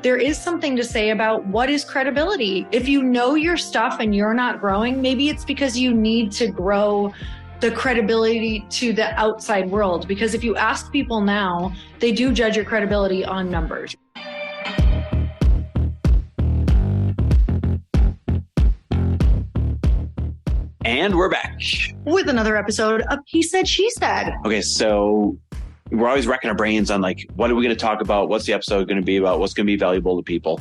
there is something to say about what is credibility. If you know your stuff and you're not growing, maybe it's because you need to grow the credibility to the outside world. Because if you ask people now, they do judge your credibility on numbers. And we're back with another episode of He Said, She Said. Okay, so we're always racking our brains on like, what are we going to talk about? What's the episode going to be about? What's going to be valuable to people?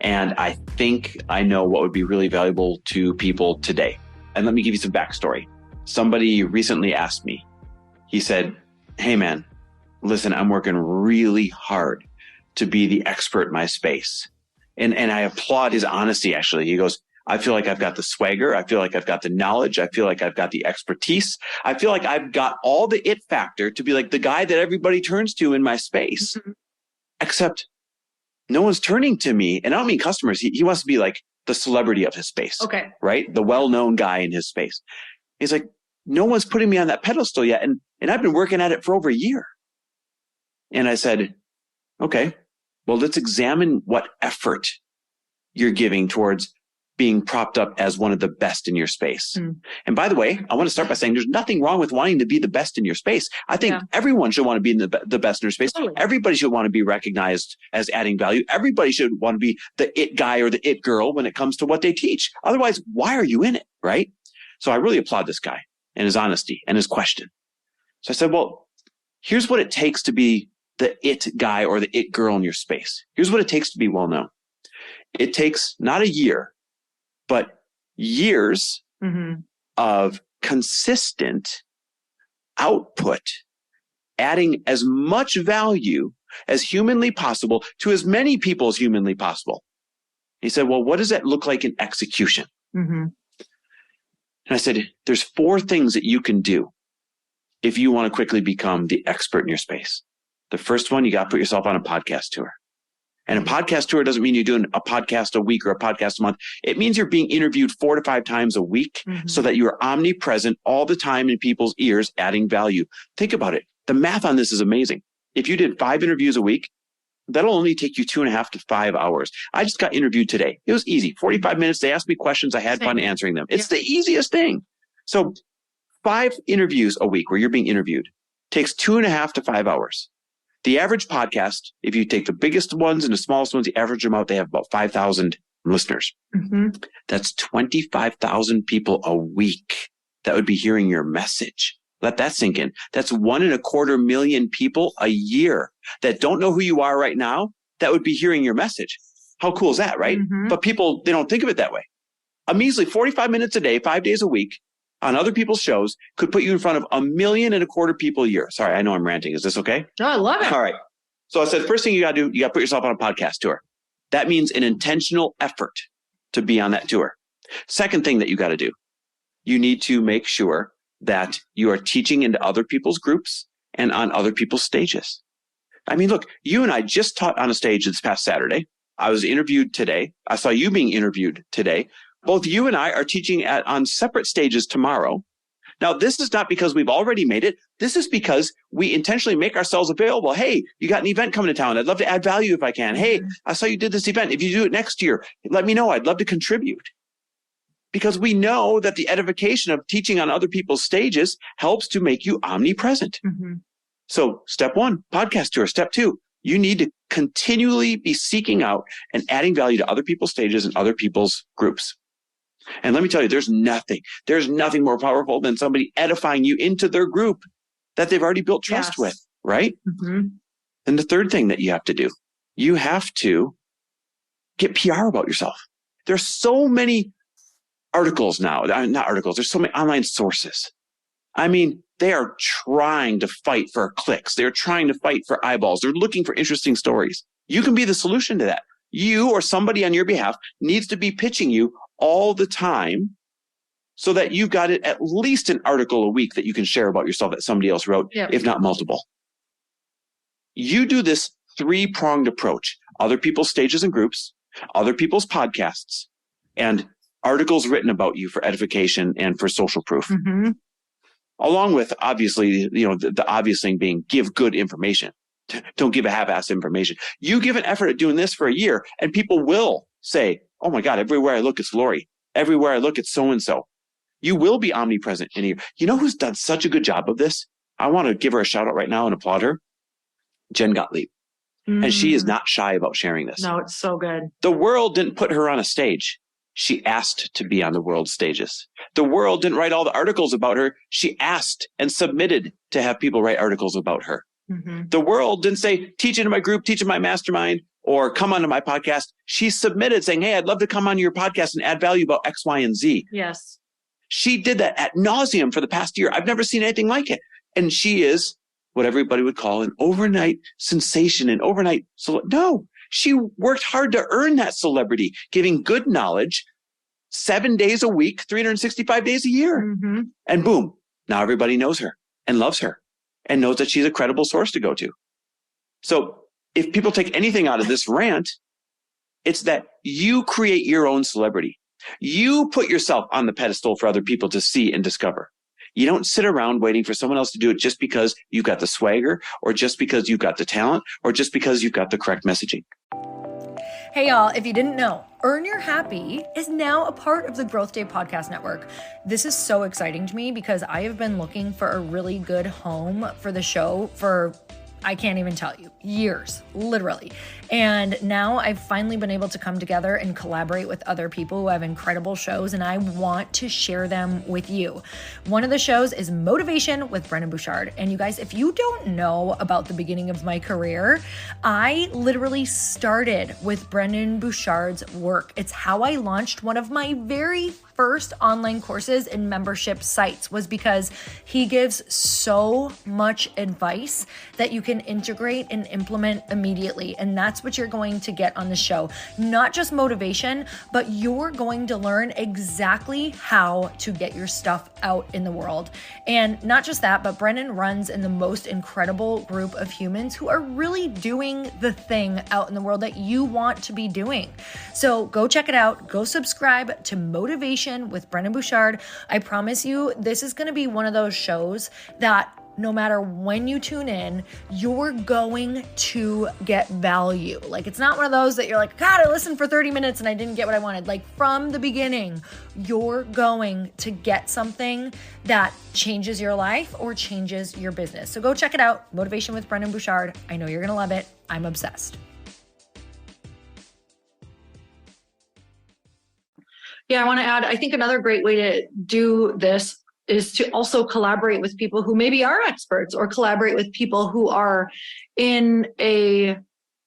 And I think I know what would be really valuable to people today. And let me give you some backstory. Somebody recently asked me, he said, hey man, listen, I'm working really hard to be the expert in my space. And I applaud his honesty, actually. He goes, I feel like I've got the swagger. I feel like I've got the knowledge. I feel like I've got the expertise. I feel like I've got all the it factor to be like the guy that everybody turns to in my space. Mm-hmm. Except no one's turning to me. And I don't mean customers. He wants to be like the celebrity of his space. Okay. Right? The well-known guy in his space. He's like, no one's putting me on that pedestal yet. And I've been working at it for over a year. And I said, okay, well, let's examine what effort you're giving towards being propped up as one of the best in your space. Mm. And by the way, I want to start by saying there's nothing wrong with wanting to be the best in your space. I think everyone should want to be in the best in their space. Totally. Everybody should want to be recognized as adding value. Everybody should want to be the it guy or the it girl when it comes to what they teach. Otherwise, why are you in it, right? So I really applaud this guy and his honesty and his question. So I said, well, here's what it takes to be the it guy or the it girl in your space. Here's what it takes to be well known. It takes not a year, but years of consistent output, adding as much value as humanly possible to as many people as humanly possible. He said, well, what does that look like in execution? Mm-hmm. And I said, there's 4 things that you can do if you want to quickly become the expert in your space. The first one, you got to put yourself on a podcast tour. And a podcast tour doesn't mean you're doing a podcast a week or a podcast a month. It means you're being interviewed 4 to 5 times a week so that you're omnipresent all the time in people's ears, adding value. Think about it. The math on this is amazing. If you did 5 interviews a week, that'll only take you 2.5 to 5 hours. I just got interviewed today. It was easy. 45 minutes. They asked me questions. I had fun answering them. It's the easiest thing. So 5 interviews a week where you're being interviewed takes 2.5 to 5 hours. The average podcast, if you take the biggest ones and the smallest ones, you average them out, they have about 5,000 listeners. Mm-hmm. That's 25,000 people a week that would be hearing your message. Let that sink in. That's 1.25 million people a year that don't know who you are right now that would be hearing your message. How cool is that, right? Mm-hmm. But people, they don't think of it that way. A measly 45 minutes a day, 5 days a week on other people's shows could put you in front of 1.25 million people a year. Sorry, I know I'm ranting. Is this okay? No, I love it. All right. So I said, first thing you got to do, you got to put yourself on a podcast tour. That means an intentional effort to be on that tour. Second thing that you got to do, you need to make sure that you are teaching into other people's groups and on other people's stages. I mean, look, you and I just taught on a stage this past Saturday. I was interviewed today. I saw you being interviewed today. Both you and I are teaching on separate stages tomorrow. Now, this is not because we've already made it. This is because we intentionally make ourselves available. Hey, you got an event coming to town. I'd love to add value if I can. Hey, I saw you did this event. If you do it next year, let me know. I'd love to contribute. Because we know that the edification of teaching on other people's stages helps to make you omnipresent. Mm-hmm. So step 1, podcast tour. Step 2, you need to continually be seeking out and adding value to other people's stages and other people's groups. And let me tell you, there's nothing more powerful than somebody edifying you into their group that they've already built trust with, right? Mm-hmm. And the third thing that you have to do, you have to get PR about yourself. There's so many articles now, not articles, there's so many online sources. I mean, they are trying to fight for clicks. They're trying to fight for eyeballs. They're looking for interesting stories. You can be the solution to that. You or somebody on your behalf needs to be pitching you all the time so that you've got at least an article a week that you can share about yourself that somebody else wrote, if not multiple. You do this 3-pronged approach: other people's stages and groups, other people's podcasts, and articles written about you for edification and for social proof. Mm-hmm. Along with, obviously, the obvious thing being give good information. Don't give a half-ass information. You give an effort at doing this for a year and people will say, oh my God, everywhere I look, it's Lori. Everywhere I look, it's so-and-so. You will be omnipresent in a year. You know who's done such a good job of this? I want to give her a shout out right now and applaud her. Jen Gottlieb. And she is not shy about sharing this. No, it's so good. The world didn't put her on a stage. She asked to be on the world stages. The world didn't write all the articles about her. She asked and submitted to have people write articles about her. Mm-hmm. The world didn't say, teach it in my group, teach it in my mastermind, or come onto my podcast. She submitted saying, hey, I'd love to come on your podcast and add value about X, Y, and Z. Yes. She did that ad nauseum for the past year. I've never seen anything like it. And she is what everybody would call an overnight sensation, an overnight. No, she worked hard to earn that celebrity, giving good knowledge 7 days a week, 365 days a year. Mm-hmm. And boom, now everybody knows her and loves her and knows that she's a credible source to go to. So if people take anything out of this rant, it's that you create your own celebrity. You put yourself on the pedestal for other people to see and discover. You don't sit around waiting for someone else to do it just because you've got the swagger or just because you've got the talent or just because you've got the correct messaging. Hey y'all, if you didn't know, Earn Your Happy is now a part of the Growth Day Podcast Network. This is so exciting to me because I have been looking for a really good home for the show for I can't even tell you, years, literally. And now I've finally been able to come together and collaborate with other people who have incredible shows, and I want to share them with you. One of the shows is Motivation with Brendon Burchard. And you guys, if you don't know about the beginning of my career, I literally started with Brendon Burchard's work. It's how I launched one of my very first online courses and membership sites, was because he gives so much advice that you can integrate and implement immediately. And that's what you're going to get on the show. Not just motivation, but you're going to learn exactly how to get your stuff out in the world. And not just that, but Brendon runs in the most incredible group of humans who are really doing the thing out in the world that you want to be doing. So go check it out. Go subscribe to Motivation with Brendon Burchard. I promise you, this is going to be one of those shows that no matter when you tune in, you're going to get value. Like, it's not one of those that you're like, God, I listened for 30 minutes and I didn't get what I wanted. Like, from the beginning, you're going to get something that changes your life or changes your business. So go check it out. Motivation with Brendon Burchard. I know you're going to love it. I'm obsessed. Yeah, I want to add, I think another great way to do this is to also collaborate with people who maybe are experts, or collaborate with people who are in a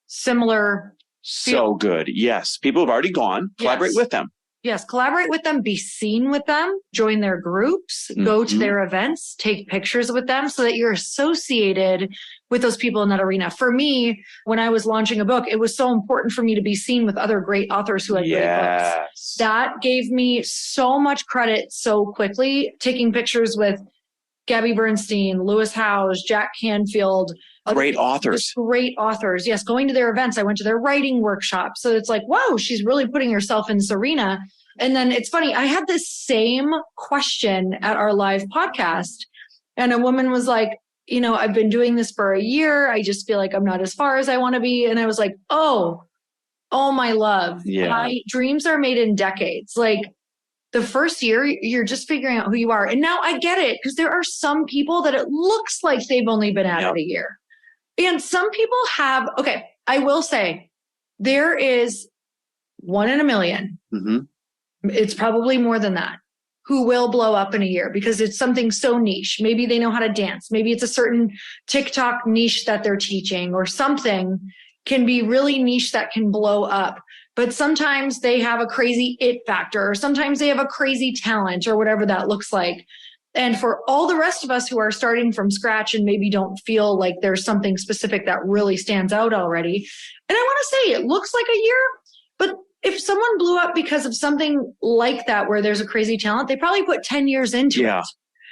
similar field. So good. Yes. People have already gone. Collaborate with them. Yes. Collaborate with them, be seen with them, join their groups, go to their events, take pictures with them so that you're associated with those people in that arena. For me, when I was launching a book, it was so important for me to be seen with other great authors who had great books. That gave me so much credit so quickly. Taking pictures with Gabby Bernstein, Lewis Howes, Jack Canfield. Great authors. Great authors. Yes. Going to their events. I went to their writing workshops. So it's like, whoa, she's really putting herself in this arena. And then it's funny, I had this same question at our live podcast, and a woman was like, you know, I've been doing this for a year. I just feel like I'm not as far as I want to be. And I was like, oh, my love. Yeah. My dreams are made in decades. Like, the first year, you're just figuring out who you are. And now I get it, because there are some people that it looks like they've only been at it a year. And some people have, okay, I will say, there is 1 in a million. Mm-hmm. It's probably more than that, who will blow up in a year because it's something so niche. Maybe they know how to dance. Maybe it's a certain TikTok niche that they're teaching, or something can be really niche that can blow up. But sometimes they have a crazy it factor, or sometimes they have a crazy talent, or whatever that looks like. And for all the rest of us who are starting from scratch and maybe don't feel like there's something specific that really stands out already. And I want to say, it looks like a year, but if someone blew up because of something like that, where there's a crazy talent, they probably put 10 years into it.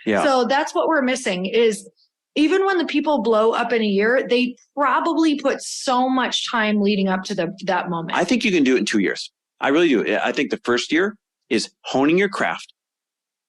Yeah. So that's what we're missing, is even when the people blow up in a year, they probably put so much time leading up to that moment. I think you can do it in 2 years. I really do. I think the first year is honing your craft,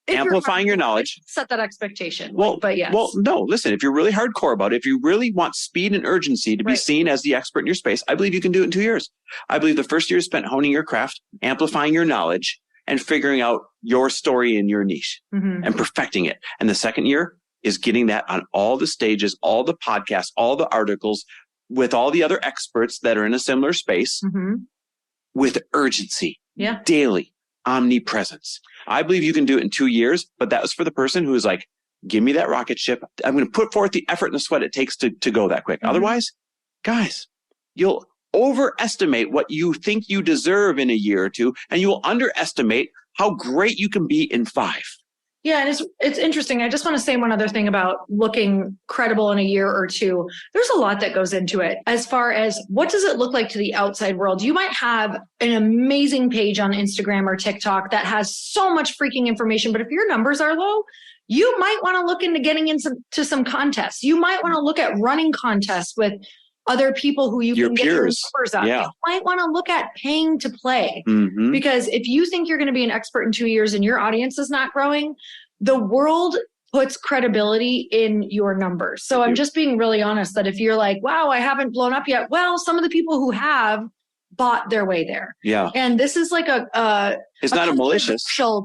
amplifying your knowledge. Set that expectation. Well, but yes. Well, no, listen, if you're really hardcore about it, if you really want speed and urgency to be seen as the expert in your space, I believe you can do it in 2 years. I believe the first year is spent honing your craft, amplifying your knowledge, and figuring out your story in your niche and perfecting it. And the second year is getting that on all the stages, all the podcasts, all the articles, with all the other experts that are in a similar space with urgency, daily omnipresence. I believe you can do it in 2 years, but that was for the person who is like, give me that rocket ship. I'm going to put forth the effort and the sweat it takes to go that quick. Otherwise, guys, you'll overestimate what you think you deserve in a year or two, and you will underestimate how great you can be in 5. Yeah, and it's interesting. I just want to say one other thing about looking credible in a year or two. There's a lot that goes into it as far as what does it look like to the outside world? You might have an amazing page on Instagram or TikTok that has so much freaking information, but if your numbers are low, you might want to look into getting into some contests. You might want to look at running contests with other people who you can get your numbers up. You might want to look at paying to play because if you think you're going to be an expert in 2 years and your audience is not growing, the world puts credibility in your numbers. So I'm just being really honest that if you're like, wow, I haven't blown up yet. Well, some of the people who have bought their way there. Yeah. And this is like it's not a malicious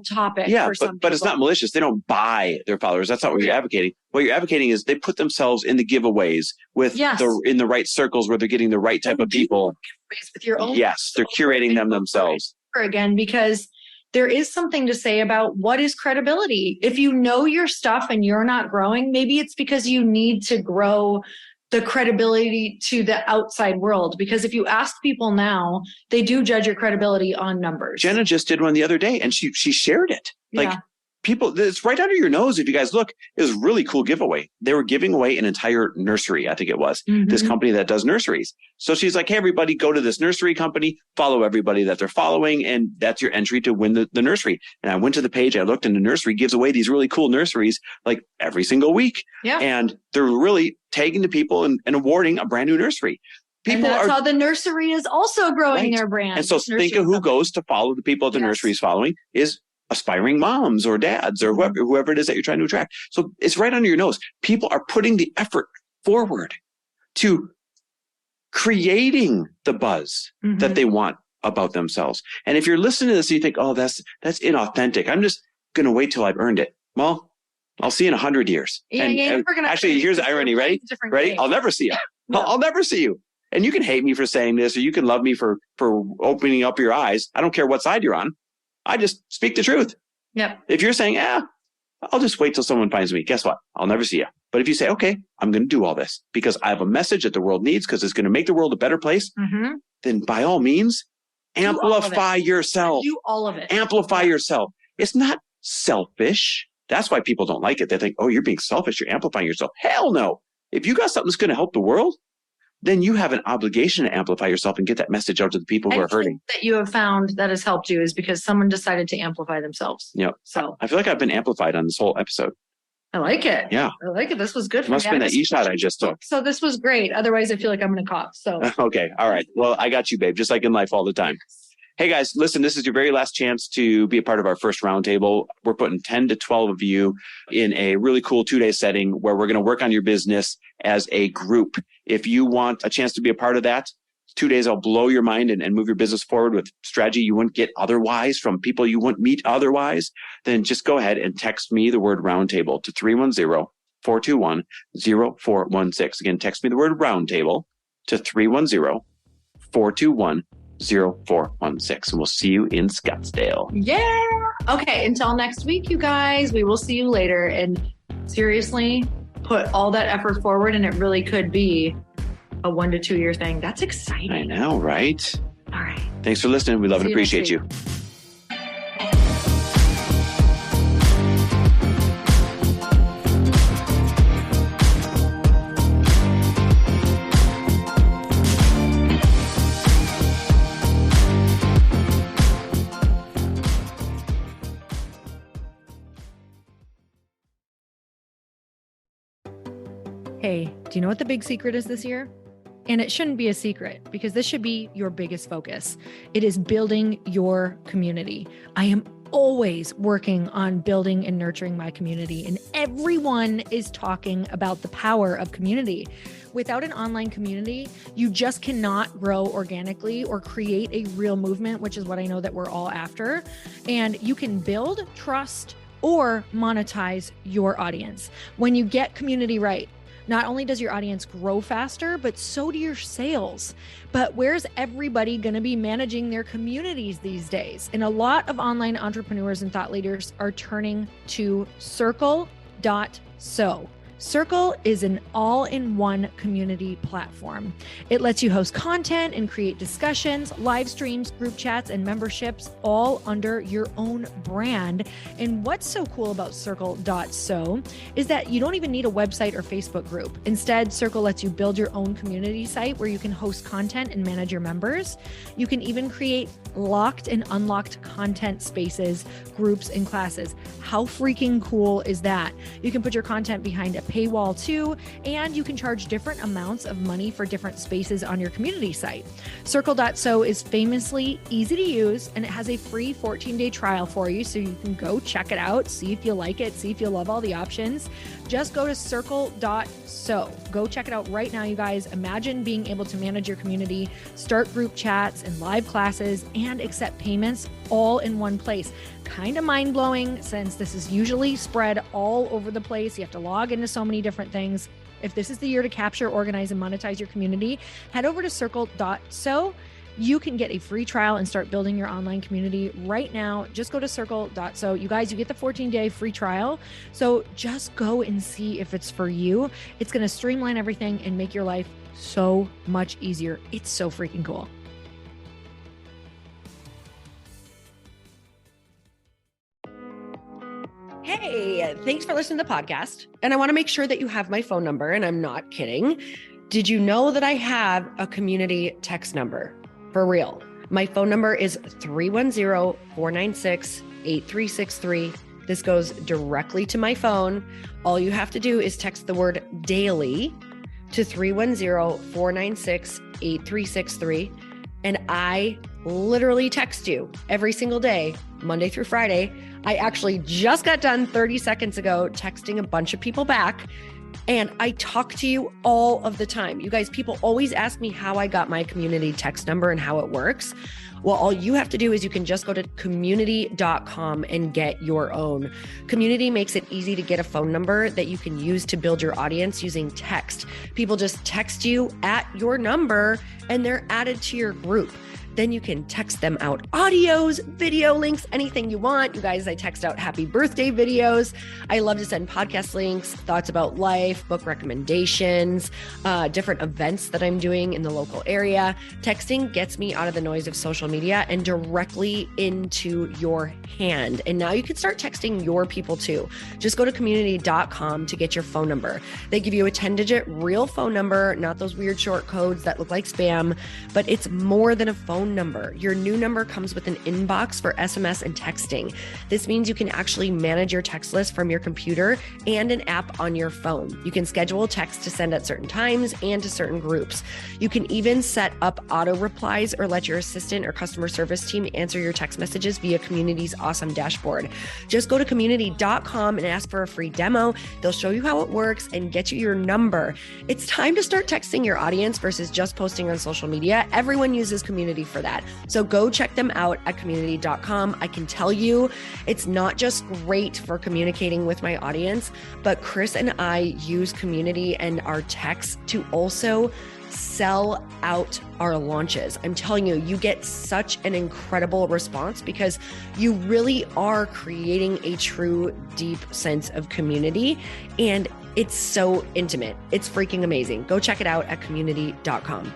topic. Yeah, for some but it's not malicious. They don't buy their followers. That's not what you're advocating. What you're advocating is they put themselves in the giveaways with in the right circles where they're getting the right type of people. With your own they're curating them themselves. Again, because there is something to say about what is credibility. If you know your stuff and you're not growing, maybe it's because you need to grow the credibility to the outside world. Because if you ask people now, they do judge your credibility on numbers. Jenna just did one the other day and she shared it. Like people, it's right under your nose. If you guys look, it was a really cool giveaway. They were giving away an entire nursery. I think it was this company that does nurseries. So she's like, hey, everybody, go to this nursery company, follow everybody that they're following. And that's your entry to win the nursery. And I went to the page, I looked, and the nursery gives away these really cool nurseries like every single week. Yeah. And they're really tagging the people and awarding a brand new nursery. People and that's how the nursery is also growing their brand. And so think of who goes to follow the people that the nursery is following is aspiring moms or dads or whoever it is that you're trying to attract. So it's right under your nose. People are putting the effort forward to creating the buzz that they want about themselves. And if you're listening to this and you think, oh, that's inauthentic, I'm just going to wait till I've earned it. Well, I'll see you in 100 years. And actually, here's the irony. Ready? I'll never see you. No. I'll never see you. And you can hate me for saying this, or you can love me for opening up your eyes. I don't care what side you're on. I just speak the truth. Yep. If you're saying, I'll just wait till someone finds me. Guess what? I'll never see you. But if you say, okay, I'm going to do all this because I have a message that the world needs because it's going to make the world a better place, then by all means, amplify yourself. Do all of it. Amplify yourself. It's not selfish. That's why people don't like it. They think, oh, you're being selfish. You're amplifying yourself. Hell no. If you got something that's going to help the world, then you have an obligation to amplify yourself and get that message out to the people who are hurting. That you have found that has helped you is because someone decided to amplify themselves. Yeah. So I feel like I've been amplified on this whole episode. I like it. Yeah. I like it. This was good. It must have been that e-shot I just took. So this was great. Otherwise, I feel like I'm going to cough. So. Okay. All right. Well, I got you, babe, just like in life all the time. Hey guys, listen, this is your very last chance to be a part of our first roundtable. We're putting 10 to 12 of you in a really cool 2-day setting where we're going to work on your business as a group. If you want a chance to be a part of that, 2 days, I'll blow your mind and move your business forward with strategy you wouldn't get otherwise from people you wouldn't meet otherwise. Then just go ahead and text me the word roundtable to 310-421-0416. Again, text me the word roundtable to 310-421-0416, and we'll see you in Scottsdale. Yeah. Okay. Until next week, you guys, we will see you later. And seriously, put all that effort forward, and it really could be a 1 to 2 year thing. That's exciting. I know, right? All right. Thanks for listening. We love and appreciate you. Hey, do you know what the big secret is this year? And it shouldn't be a secret because this should be your biggest focus. It is building your community. I am always working on building and nurturing my community, and everyone is talking about the power of community. Without an online community, you just cannot grow organically or create a real movement, which is what I know that we're all after. And you can build trust or monetize your audience. When you get community right, not only does your audience grow faster, but so do your sales. But where's everybody going to be managing their communities these days? And a lot of online entrepreneurs and thought leaders are turning to Circle.so. Circle is an all-in-one community platform. It lets you host content and create discussions, live streams, group chats, and memberships all under your own brand. And what's so cool about Circle.so is that you don't even need a website or Facebook group. Instead, Circle lets you build your own community site where you can host content and manage your members. You can even create locked and unlocked content spaces, groups, and classes. How freaking cool is that? You can put your content behind a paywall too, and you can charge different amounts of money for different spaces on your community site. Circle.so is famously easy to use, and it has a free 14-day trial for you, so you can go check it out, see if you like it, see if you love all the options. Just go to Circle.so. Go check it out right now, you guys. Imagine being able to manage your community, start group chats and live classes, and accept payments all in one place. Kind of mind-blowing, since this is usually spread all over the place. You have to log into so many different things. If this is the year to capture, organize, and monetize your community, head over to Circle.so. You can get a free trial and start building your online community right now. Just go to Circle.so. You guys, you get the 14-day free trial. So just go and see if it's for you. It's going to streamline everything and make your life so much easier. It's so freaking cool. Hey, thanks for listening to the podcast. And I want to make sure that you have my phone number, and I'm not kidding. Did you know that I have a community text number? For real. My phone number is 310-496-8363. This goes directly to my phone. All you have to do is text the word daily to 310-496-8363. And I literally text you every single day, Monday through Friday. I actually just got done 30 seconds ago texting a bunch of people back, and I talk to you all of the time. You guys, people always ask me how I got my community text number and how it works. Well, all you have to do is you can just go to community.com and get your own. Community makes it easy to get a phone number that you can use to build your audience using text. People just text you at your number and they're added to your group. Then you can text them out audios, video links, anything you want. You guys, I text out happy birthday videos. I love to send podcast links, thoughts about life, book recommendations, different events that I'm doing in the local area. Texting gets me out of the noise of social media and directly into your hand. And now you can start texting your people too. Just go to community.com to get your phone number. They give you a 10-digit real phone number, not those weird short codes that look like spam, but it's more than a phone number. Your new number comes with an inbox for SMS and texting. This means you can actually manage your text list from your computer and an app on your phone. You can schedule text to send at certain times and to certain groups. You can even set up auto replies or let your assistant or customer service team answer your text messages via Community's awesome dashboard. Just go to community.com and ask for a free demo. They'll show you how it works and get you your number. It's time to start texting your audience versus just posting on social media. Everyone uses Community for that. So go check them out at community.com. I can tell you it's not just great for communicating with my audience, but Chris and I use Community and our texts to also sell out our launches. I'm telling you, you get such an incredible response because you really are creating a true, deep sense of community, and it's so intimate. It's freaking amazing. Go check it out at community.com.